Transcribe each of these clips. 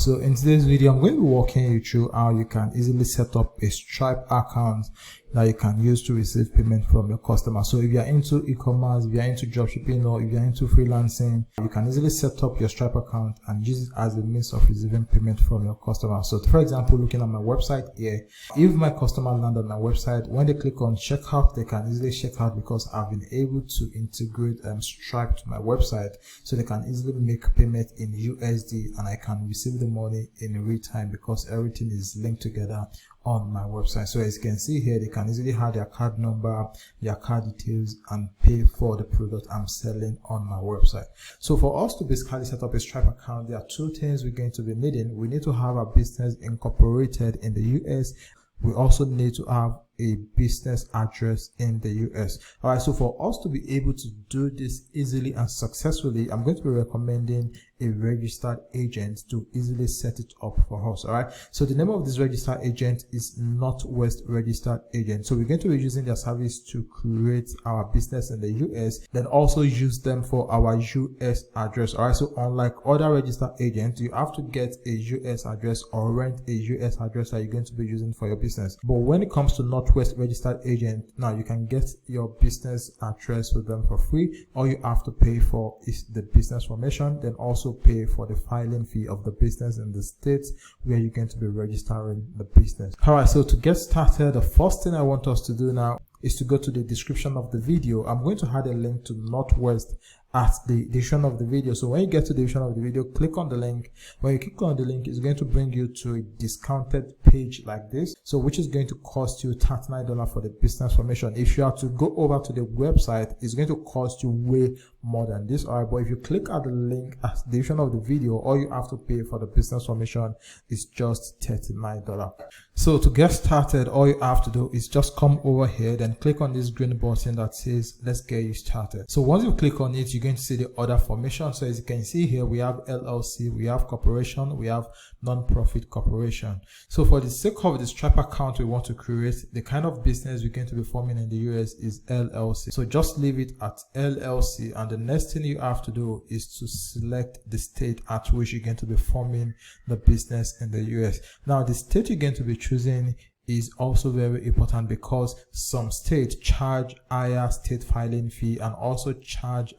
So in today's video, I'm going to be walking you through how you can easily set up a Stripe account that you can use to receive payment from your customer. So if you're into e-commerce, if you're into dropshipping, or if you're into freelancing, you can easily set up your Stripe account and use it as a means of receiving payment from your customer. So for example, looking at my website here, if my customer land on my website, when they click on checkout, they can easily check out because I've been able to integrate Stripe to my website, so they can easily make payment in USD and I can receive the money in real time because everything is linked together on my website. So as you can see here, they can easily have their card number, their card details, and pay for the product I'm selling on my website. So for us to basically set up a Stripe account, there are two things we're going to be needing. We need to have a business incorporated in the US. We also need to have a business address in the US. All right, so for us to be able to do this easily and successfully, I'm going to be recommending a registered agent to easily set it up for us. All right, so the name of this registered agent is Northwest Registered Agent. So we're going to be using their service to create our business in the US, then also use them for our US address. All right, so unlike other registered agents, you have to get a US address or rent a US address that you're going to be using for your business. But when it comes to Northwest Registered Agent, now you can get your business address with them for free. All you have to pay for is the business formation, then also pay for the filing fee of the business in the state where you're going to be registering the business. All right, so to get started, the first thing I want us to do now is to go to the description of the video. I'm going to add a link to Northwest at the description of the video. So when you get to the description of the video, click on the link. When you click on the link, it's going to bring you to a discounted page like this, so which is going to cost you $39 for the business formation. If you have to go over to the website, it's going to cost you way more than this. All right, but if you click at the link at the description of the video, all you have to pay for the business formation is just $39. So to get started, all you have to do is just come over here, then click on this green button that says let's get you started. So once you click on it, you're going to see the other formation. So as you can see here, we have LLC, we have corporation, we have non-profit corporation. So for the sake of the Stripe account we want to create, the kind of business we're going to be forming in the US is LLC. So just leave it at LLC, and the next thing you have to do is to select the state at which you're going to be forming the business in the US. Now the state you're going to be choosing is also very important because some states charge higher state filing fee and also charge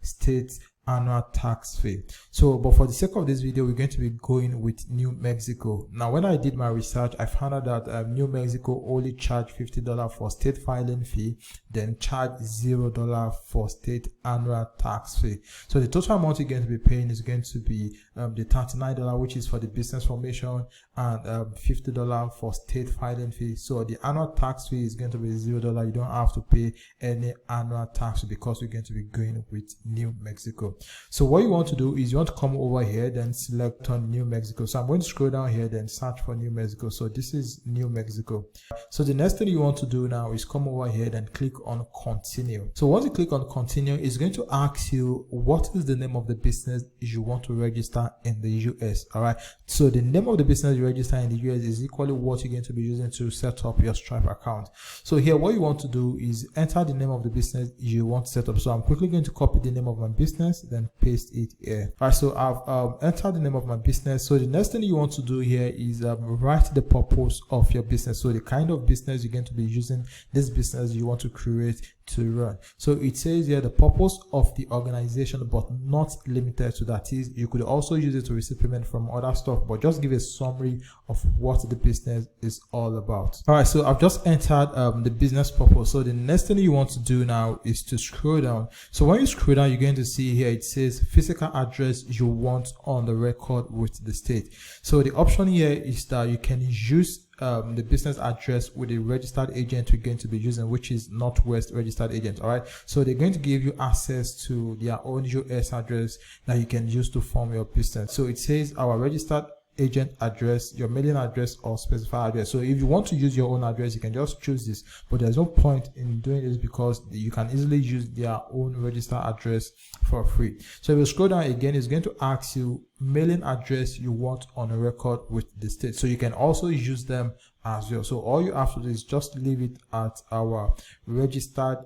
state annual tax fee. So but for the sake of this video, we're going to be going with New Mexico. Now when I did my research, I found out that New Mexico only charge $50 for state filing fee, then charge $0 for state annual tax fee. So the total amount you're going to be paying is going to be the $39, which is for the business formation, and $50 for state filing fee. So the annual tax fee is going to be $0. You don't have to pay any annual tax because we're going to be going with New Mexico. So what you want to do is you want to come over here, then select on New Mexico. So I'm going to scroll down here, then search for New Mexico. So this is New Mexico. So the next thing you want to do now is come over here, then click on continue. So once you click on continue, it's going to ask you what is the name of the business you want to register in the US. All right, so the name of the business you register in the US is equally what you're going to be using to set up your Stripe account. So here what you want to do is enter the name of the business you want to set up. So I'm quickly going to copy the name of my business, then paste it here. All right, so I've entered the name of my business. So the next thing you want to do here is write the purpose of your business. So the kind of business you're going to be using this business you want to create to run. So it says here the purpose of the organization, but not limited to that. Is you could also use it to receive payment from other stuff, but just give a summary of what the business is all about. All right, so I've just entered the business purpose. So the next thing you want to do now is to scroll down. So when you scroll down, you're going to see here it says physical address you want on the record with the state. So the option here is that you can use the business address with a registered agent we're going to be using, which is Northwest Registered Agent. All right, so they're going to give you access to their own US address that you can use to form your business. So it says our registered agent address, your mailing address, or specified address. So if you want to use your own address, you can just choose this, but there's no point in doing this because you can easily use their own registered address for free. So if you scroll down again, it's going to ask you mailing address you want on a record with the state. So you can also use them as well. So all you have to do is just leave it at our registered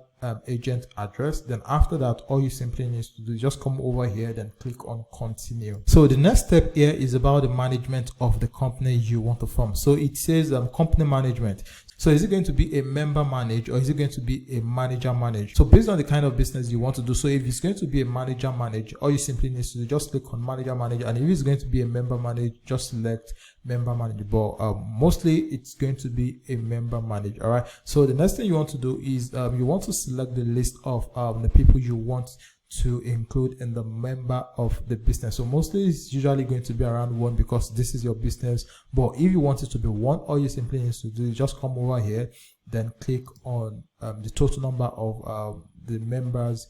agent address. Then after that, all you simply need to do is just come over here, then click on continue. So the next step here is about the management of the company you want to form. So it says company management. So is it going to be a member manage, or is it going to be a manager manage? So based on the kind of business you want to do, so if it's going to be a manager manage, all you simply need to do, just click on manager manage. And if it's going to be a member manage, just select member manage. But mostly it's going to be a member manage. All right. So the next thing you want to do is you want to select the list of the people you want to include in the member of the business. So mostly it's usually going to be around 1 because this is your business. But if you want it to be 1, all you simply need to do is just come over here, then click on the total number of the members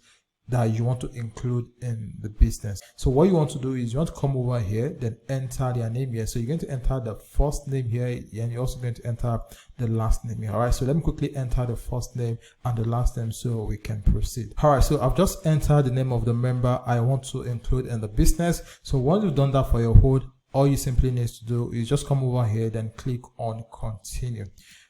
that you want to include in the business. So what you want to do is you want to come over here, then enter their name here. So you're going to enter the first name here, and you're also going to enter the last name here. All right, so let me quickly enter the first name and the last name so we can proceed. All right, so I've just entered the name of the member I want to include in the business. So once you've done that for your hold, all you simply need to do is just come over here, then click on continue.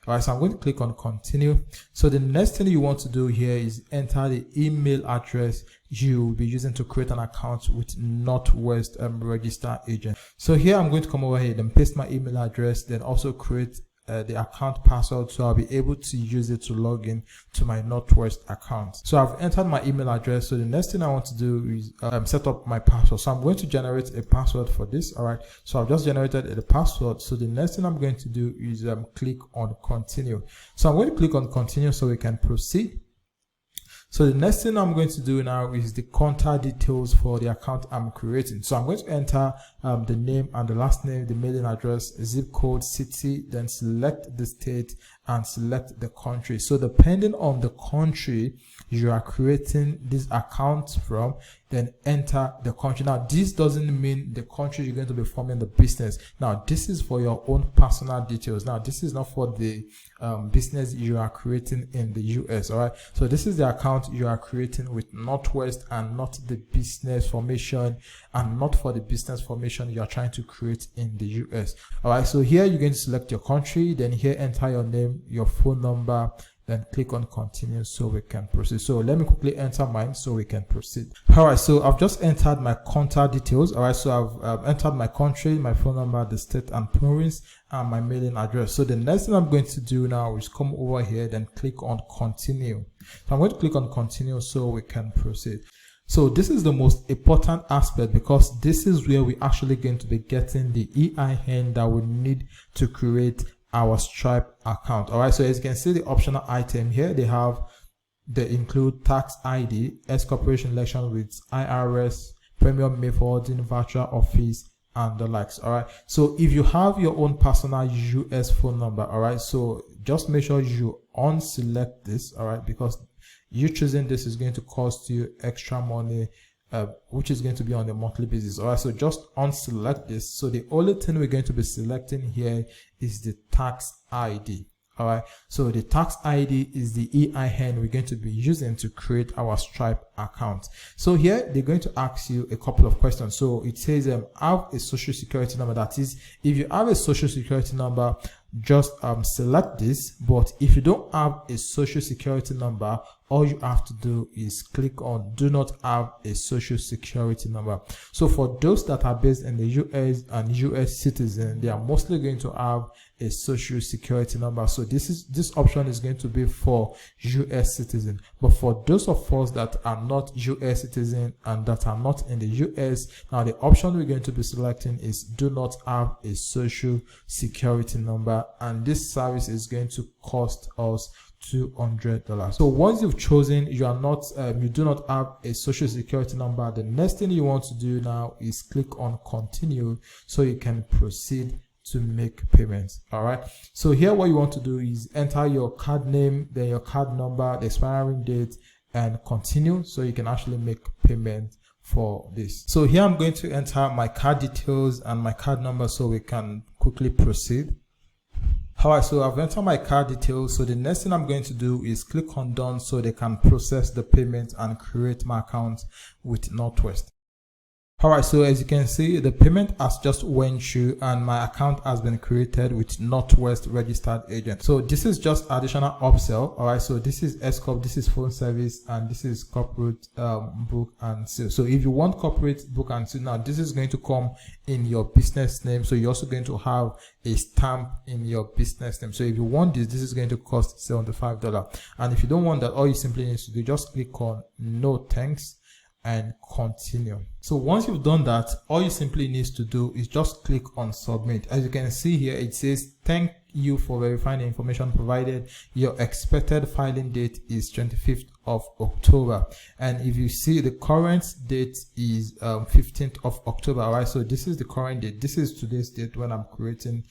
All right, so I'm going to click on continue. So the next thing you want to do here is enter the email address you will be using to create an account with Northwest registered agent. So here I'm going to come over here and paste my email address, then also create the account password, so I'll be able to use it to log in to my Northwest account. So I've entered my email address. So the next thing I want to do is set up my password. So I'm going to generate a password for this. All right, so I've just generated the password. So the next thing I'm going to do is click on continue. So I'm going to click on continue so we can proceed. So the next thing I'm going to do now is the contact details for the account I'm creating. So I'm going to enter the name and the last name, the mailing address, zip code, city, then select the state and select the country. So depending on the country you are creating this account from, then enter the country. Now this doesn't mean the country you're going to be forming the business. Now this is for your own personal details. Now this is not for the business you are creating in the US. All right, so this is the account you are creating with Northwest and not the business formation, and not for the business formation you are trying to create in the US. All right, so here you're going to select your country, then here enter your name, your phone number, then click on continue so we can proceed. So let me quickly enter mine so we can proceed. All right, so I've just entered my contact details. All right, so I've entered my country, my phone number, the state and province, and my mailing address. So the next thing I'm going to do now is come over here, then click on continue. So I'm going to click on continue so we can proceed. So this is the most important aspect, because this is where we're actually going to be getting the EIN that we need to create our Stripe account. All right, so as you can see, the optional item here, they include tax ID, S corporation election with IRS, premium mail forwarding, virtual office, and the likes. All right, so if you have your own personal US phone number, all right, so just make sure you unselect this, all right, because you choosing this is going to cost you extra money, which is going to be on a monthly basis. All right, so just unselect this. So the only thing we're going to be selecting here is the tax ID. All right, so the tax ID is the EIN we're going to be using to create our Stripe account. So here they're going to ask you a couple of questions. So it says have a social security number. That is, if you have a social security number, just select this. But if you don't have a social security number, all you have to do is click on do not have a social security number. So for those that are based in the US and US citizens, they are mostly going to have a social security number. So this option is going to be for US citizens. But for those of us that are not US citizens and that are not in the US, now the option we're going to be selecting is do not have a social security number, and this service is going to cost us $200. So once you've chosen you do not have a social security number, the next thing you want to do now is click on continue so you can proceed to make payments. All right, so here what you want to do is enter your card name, then your card number, the expiring date, and continue so you can actually make payment for this. So here I'm going to enter my card details and my card number so we can quickly proceed. All right, so I've entered my card details. So the next thing I'm going to do is click on done so they can process the payment and create my account with Northwest. All right, so as you can see, the payment has just went through and my account has been created with Northwest registered agent. So this is just additional upsell. All right, so this is S-Corp, this is phone service, and this is corporate book and seal. So if you want corporate book and seal, now this is going to come in your business name. So you're also going to have a stamp in your business name. So if you want this, this is going to cost $75. And if you don't want that, all you simply need to do, just click on no thanks and continue. So once you've done that, all you simply need to do is just click on submit. As you can see here, it says thank you for verifying the information provided. Your expected filing date is 25th of October, and if you see, the current date is 15th of October. All right, so this is the current date. This is today's date when I'm creating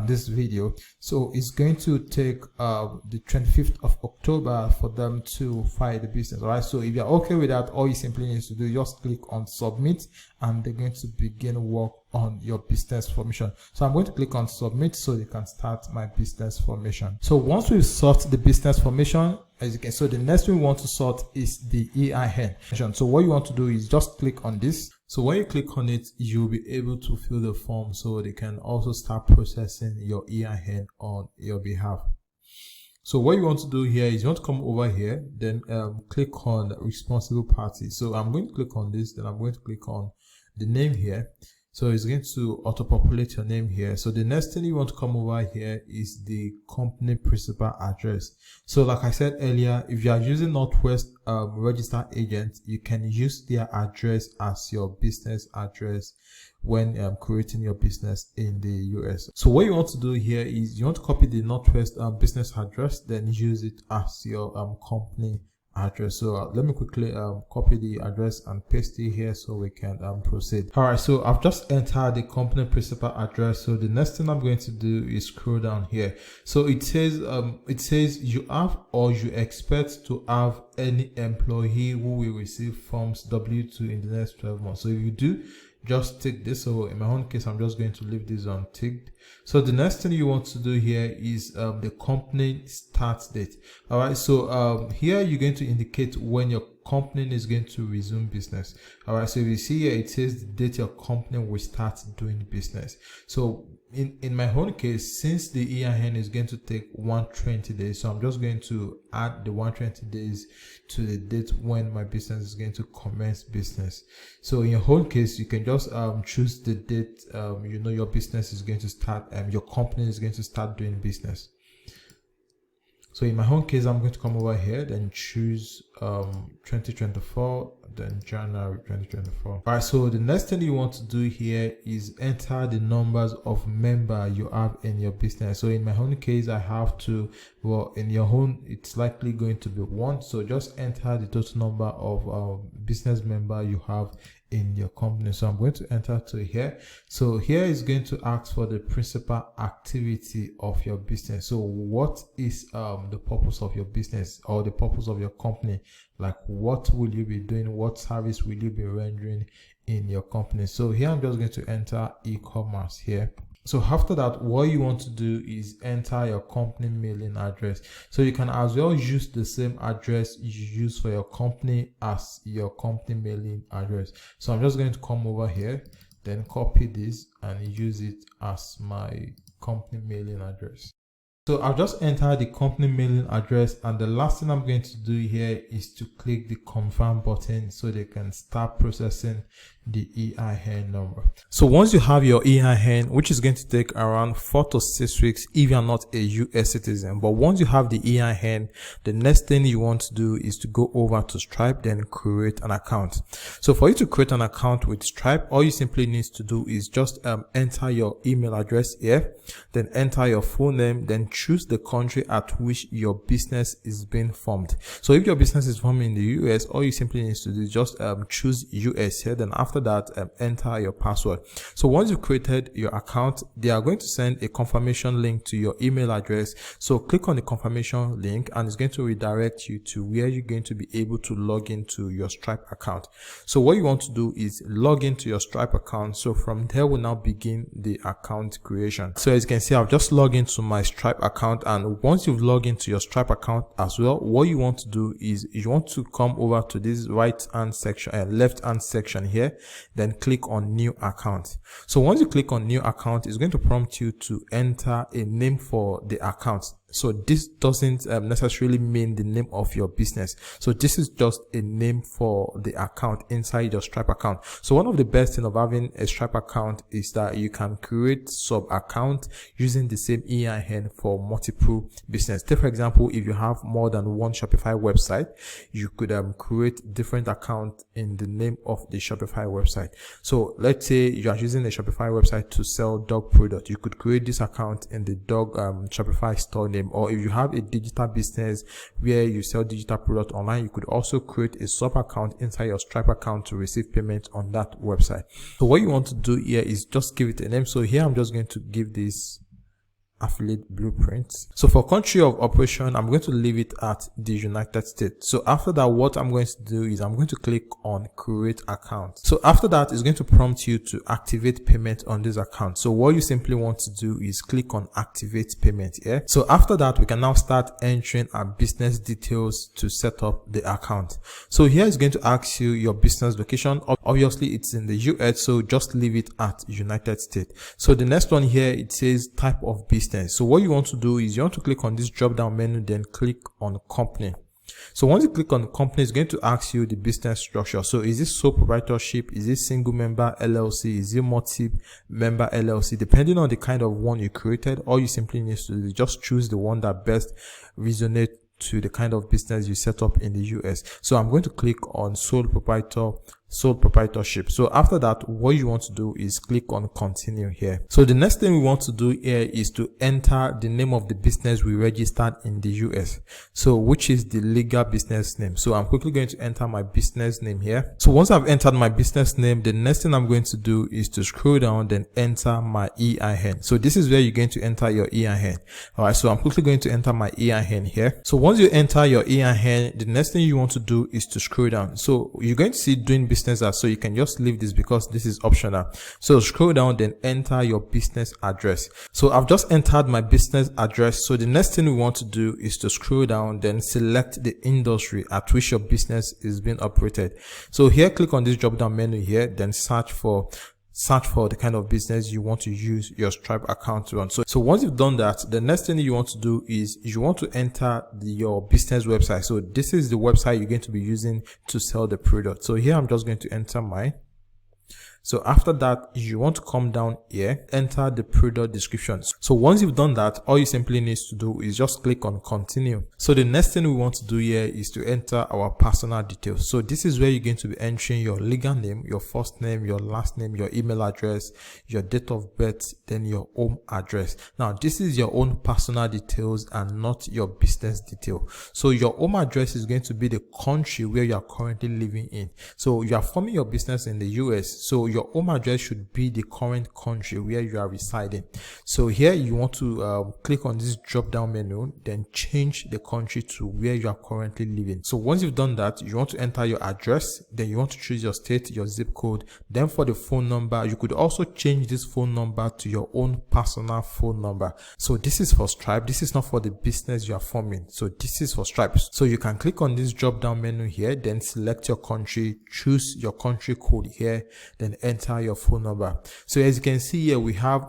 this video. So it's going to take the 25th of October for them to file the business. All right, so if you're okay with that, all you simply need to do, just click on submit, and they're going to begin work on your business formation. So I'm going to click on submit so they can start my business formation. So once we've sorted the business formation, as you can, so the next thing we want to sort is the EIN. So what you want to do is just click on this. So when you click on it, you'll be able to fill the form so they can also start processing your EIN on your behalf. So what you want to do here is you want to come over here, then click on responsible party. So I'm going to click on this, then I'm going to click on the name here. So it's going to auto-populate your name here. So the next thing you want to come over here is the company principal address. So like I said earlier, if you are using Northwest registered agent, you can use their address as your business address when creating your business in the US. So what you want to do here is you want to copy the Northwest business address, then use it as your company address. So let me quickly copy the address and paste it here so we can proceed. All right, so I've just entered the company principal address. So the next thing I'm going to do is scroll down here. So it says you have or you expect to have any employee who will receive forms W2 in the next 12 months. So if you do, just tick this. So in my own case, I'm just going to leave this unticked. So the next thing you want to do here is the company start date. All right, so here you're going to indicate when your company is going to resume business. All right, so if you see here, it says the date your company will start doing business. So in my own case, since the EIN is going to take 120 days, so I'm just going to add the 120 days to the date when my business is going to commence business. So in your own case, you can just choose the date you know your business is going to start and your company is going to start doing business. So in my own case, I'm going to come over here, then choose 2024, then January 2024. All right, so the next thing you want to do here is enter the numbers of members you have in your business. So in my own case, I have to, well, in your own, it's likely going to be 1. So just enter the total number of business members you have in your company. So I'm going to enter to here. So here is going to ask for the principal activity of your business. So what is the purpose of your business or the purpose of your company? Like, what will you be doing? What service will you be rendering in your company? So here I'm just going to enter e-commerce here. So after that, what you want to do is enter your company mailing address. So you can as well use the same address you use for your company as your company mailing address. So I'm just going to come over here, then copy this and use it as my company mailing address. So I've just entered the company mailing address, and the last thing I'm going to do here is to click the confirm button so they can start processing the EIN number. So once you have your EIN, which is going to take around 4 to 6 weeks if you're not a US citizen, but once you have the EIN, the next thing you want to do is to go over to Stripe, then create an account. So for you to create an account with Stripe, all you simply need to do is just enter your email address here, then enter your full name, then choose the country at which your business is being formed. So if your business is formed in the US, all you simply need to do is just choose US here, then after that enter your password. So once you've created your account, they are going to send a confirmation link to your email address. So click on the confirmation link and it's going to redirect you to where you're going to be able to log into your Stripe account. So what you want to do is log into your Stripe account. So from there we'll now begin the account creation. So as you can see, I've just logged into my Stripe account, and once you've logged into your Stripe account as well, what you want to do is you want to come over to this right hand section and left hand section here. then click on new account. So once you click on new account, it's going to prompt you to enter a name for the account. So this doesn't necessarily mean the name of your business. So this is just a name for the account inside your Stripe account. So one of the best things of having a Stripe account is that you can create sub account using the same EIN for multiple business. Take for example, if you have more than one Shopify website, you could create different account in the name of the Shopify website. So let's say you are using a Shopify website to sell dog product. You could create this account in the dog Shopify store name. Or if you have a digital business where you sell digital product online, you could also create a sub account inside your Stripe account to receive payment on that website. So what you want to do here is just give it a name. So here I'm just going to give this affiliate blueprint. So for country of operation, I'm going to leave it at the United States. So after that, what I'm going to do is I'm going to click on create account. So after that, it's going to prompt you to activate payment on this account. So what you simply want to do is click on activate payment here. So after that, we can now start entering our business details to set up the account. So here it's going to ask you your business location. Obviously it's in the US, so just leave it at United States. So the next one here, it says type of business. So what you want to do is you want to click on this drop down menu, then click on company. So once you click on company, it's going to ask you the business structure. So is this sole proprietorship? Is it single member LLC? Is it multi-member LLC? Depending on the kind of one you created, all you simply need to do is just choose the one that best resonates to the kind of business you set up in the US. So I'm going to click on sole proprietorship. So after that, what you want to do is click on continue here. So the next thing we want to do here is to enter the name of the business we registered in the US. So which is the legal business name. So I'm quickly going to enter my business name here. So once I've entered my business name, the next thing I'm going to do is to scroll down, then enter my EIN. So this is where you're going to enter your EIN. All right. So I'm quickly going to enter my EIN here. So once you enter your EIN, the next thing you want to do is to scroll down. So you're going to see doing business as, so you can just leave this because this is optional. So scroll down, then enter your business address. So I've just entered my business address. So the next thing we want to do is to scroll down, then select the industry at which your business is being operated. So here, click on this drop down menu here, then search for the kind of business you want to use your Stripe account to run. So once you've done that, the next thing you want to do is you want to enter your business website. So this is the website you're going to be using to sell the product. So here I'm just going to enter mine. So after that, you want to come down here, enter the product description. So once you've done that, all you simply need to do is just click on continue. So the next thing we want to do here is to enter our personal details. So this is where you're going to be entering your legal name, your first name, your last name, your email address, your date of birth, then your home address. Now, this is your own personal details and not your business detail. So your home address is going to be the country where you are currently living in. So you are forming your business in the US. So your home address should be the current country where you are residing. So here you want to click on this drop down menu, then change the country to where you are currently living. So once you've done that, you want to enter your address, then you want to choose your state, your zip code. Then for the phone number, you could also change this phone number to your own personal phone number. So this is for Stripe. This is not for the business you are forming. So this is for Stripe. So you can click on this drop down menu here, then select your country, choose your country code here, then enter your phone number. So as you can see here, we have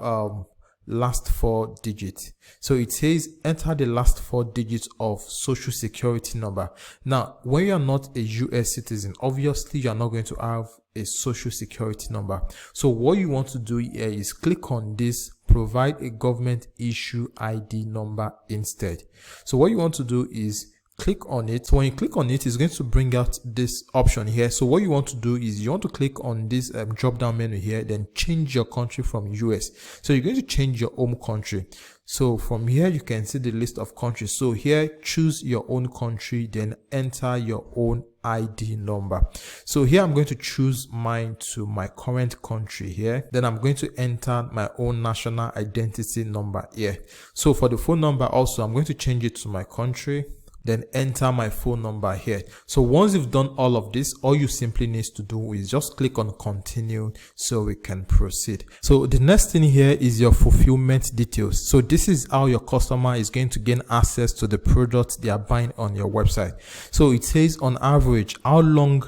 last 4 digits. So it says enter the last 4 digits of social security number. Now, when you are not a US citizen, obviously you are not going to have a social security number. So what you want to do here is click on this, provide a government issue ID number instead. So what you want to do is click on it. So when you click on it, it's going to bring out this option here. So what you want to do is you want to click on this drop down menu here, then change your country from US. So you're going to change your home country. So from here, you can see the list of countries. So here, choose your own country, then enter your own ID number. So here, I'm going to choose mine to my current country here. Then I'm going to enter my own national identity number here. So for the phone number also, I'm going to change it to my country, then enter my phone number here. So once you've done all of this, all you simply need to do is just click on continue so we can proceed. So the next thing here is your fulfillment details. So this is how your customer is going to gain access to the product they are buying on your website. So it says on average, how long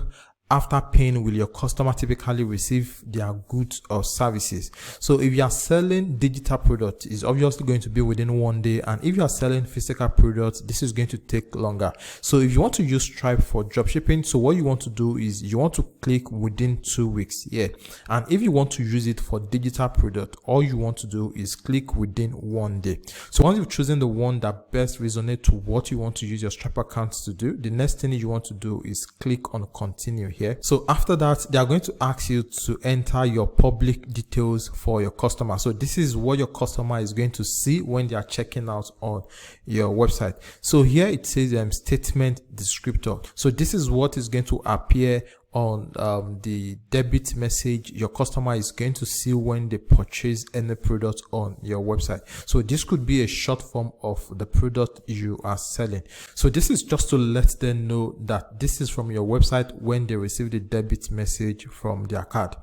after paying will your customer typically receive their goods or services. So if you are selling digital products, it's obviously going to be within 1 day, and if you are selling physical products, this is going to take longer. So if you want to use Stripe for dropshipping, so what you want to do is you want to click within 2 weeks here, and if you want to use it for digital product, all you want to do is click within 1 day. So once you've chosen the one that best resonates to what you want to use your Stripe account to do, the next thing you want to do is click on continue here. So after that, they are going to ask you to enter your public details for your customer. So this is what your customer is going to see when they are checking out on your website. So here it says statement descriptor. So this is what is going to appear on the debit message your customer is going to see when they purchase any product on your website. So this could be a short form of the product you are selling. So this is just to let them know that this is from your website when they receive the debit message from their card.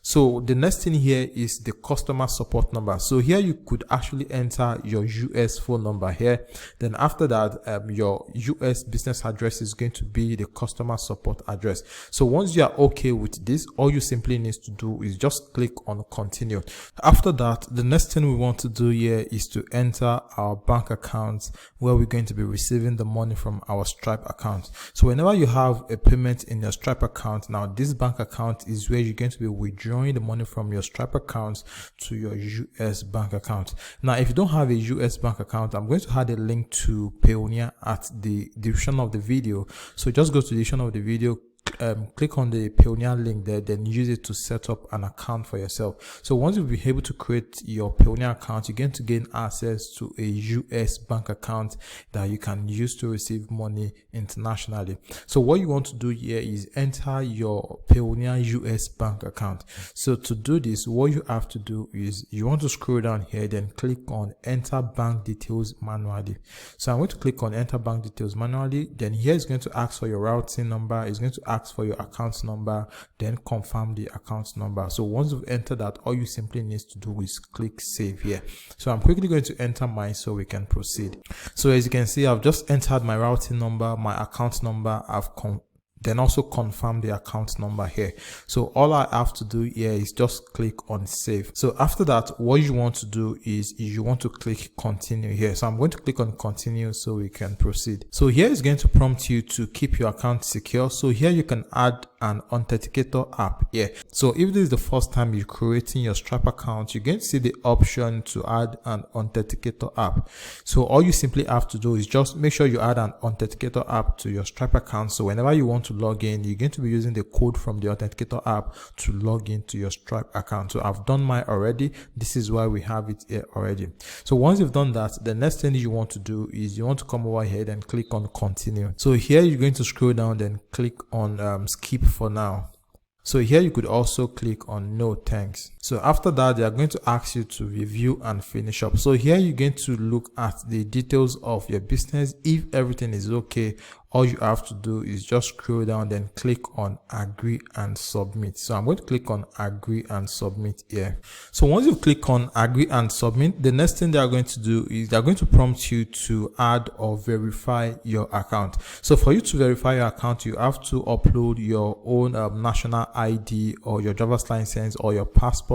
So the next thing here is the customer support number. So here you could actually enter your US phone number here. Then after that, your US business address is going to be the customer support address. So once you are okay with this, all you simply need to do is just click on continue. After that, the next thing we want to do here is to enter our bank account where we're going to be receiving the money from our Stripe account. So whenever you have a payment in your Stripe account, now this bank account is where you're going to be withdrawing the money from your Stripe account to your US bank account. Now, if you don't have a US bank account, I'm going to add a link to Payoneer at the description of the video. So just go to the description of the video, click on the Payoneer link there, then use it to set up an account for yourself. So once you'll be able to create your Payoneer account, you're going to gain access to a US bank account that you can use to receive money internationally. So what you want to do here is enter your Payoneer US bank account. So to do this, what you have to do is you want to scroll down here, then click on enter bank details manually. So I'm going to click on enter bank details manually. Then here it's going to ask for your routing number. It's going to ask for your account number, then confirm the account number. So once you've entered that, all you simply need to do is click save here. So I'm quickly going to enter mine so we can proceed. So as you can see, I've just entered my routing number, my account number. Then also confirm the account number here. So all I have to do here is just click on save. So after that, what you want to do is you want to click continue here. So I'm going to click on continue so we can proceed. So here is going to prompt you to keep your account secure. So here you can add an authenticator app here. So if this is the first time you're creating your Stripe account, you're going to see the option to add an authenticator app. So all you simply have to do is just make sure you add an authenticator app to your Stripe account. So whenever you want to log in, you're going to be using the code from the authenticator app to log into your Stripe account. So I've done mine already. This is why we have it here already. So once you've done that, the next thing you want to do is you want to come over here and click on continue. So here you're going to scroll down, then click on skip for now. So here you could also click on no thanks. So after that, they are going to ask you to review and finish up. So here you're going to look at the details of your business. If everything is okay, all you have to do is just scroll down, then click on agree and submit. So I'm going to click on agree and submit here. So once you click on agree and submit, the next thing they are going to do is they're going to prompt you to add or verify your account. So for you to verify your account, you have to upload your own national ID or your driver's license or your passport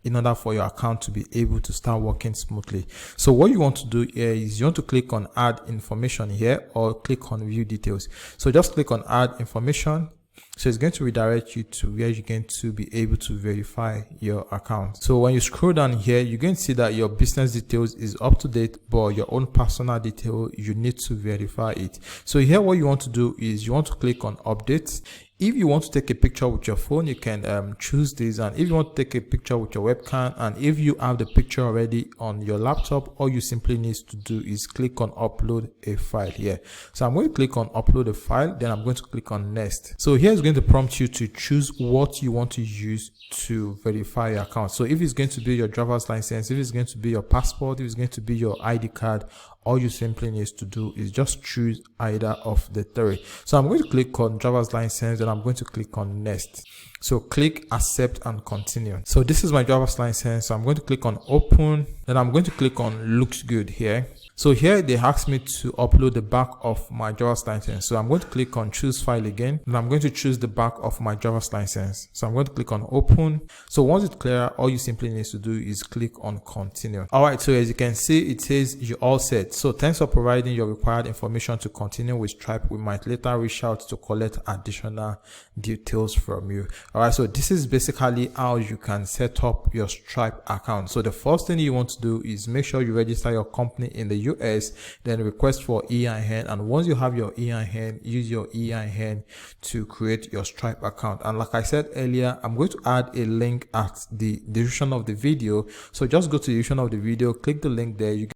in order for your account to be able to start working smoothly. So what you want to do here is you want to click on add information here or click on view details. So just click on add information. So it's going to redirect you to where you're going to be able to verify your account. So when you scroll down here, you're going to see that your business details is up to date, but your own personal detail, you need to verify it. So here what you want to do is you want to click on update. If you want to take a picture with your phone, you can choose this. And if you want to take a picture with your webcam, and if you have the picture already on your laptop, all you simply need to do is click on upload a file here. So I'm going to click on upload a file, then I'm going to click on next. So here it's going to prompt you to choose what you want to use to verify your account. So if it's going to be your driver's license, if it's going to be your passport, if it's going to be your ID card, all you simply need to do is just choose either of the three. So I'm going to click on driver's license, and I'm going to click on next. So click accept and continue. So this is my driver's license. So I'm going to click on open. Then I'm going to click on looks good here. So here they asked me to upload the back of my driver's license. So I'm going to click on choose file again, and I'm going to choose the back of my driver's license. So I'm going to click on open. So once it's clear, all you simply need to do is click on continue. All right, so as you can see, it says you're all set. So thanks for providing your required information to continue with Stripe. We might later reach out to collect additional details from you. All right, so this is basically how you can set up your Stripe account. So the first thing you want to do is make sure you register your company in the US, then request for EIN, and once you have your EIN, use your EIN to create your Stripe account. And like I said earlier, I'm going to add a link at the description of the video. So just go to the description of the video, click the link there.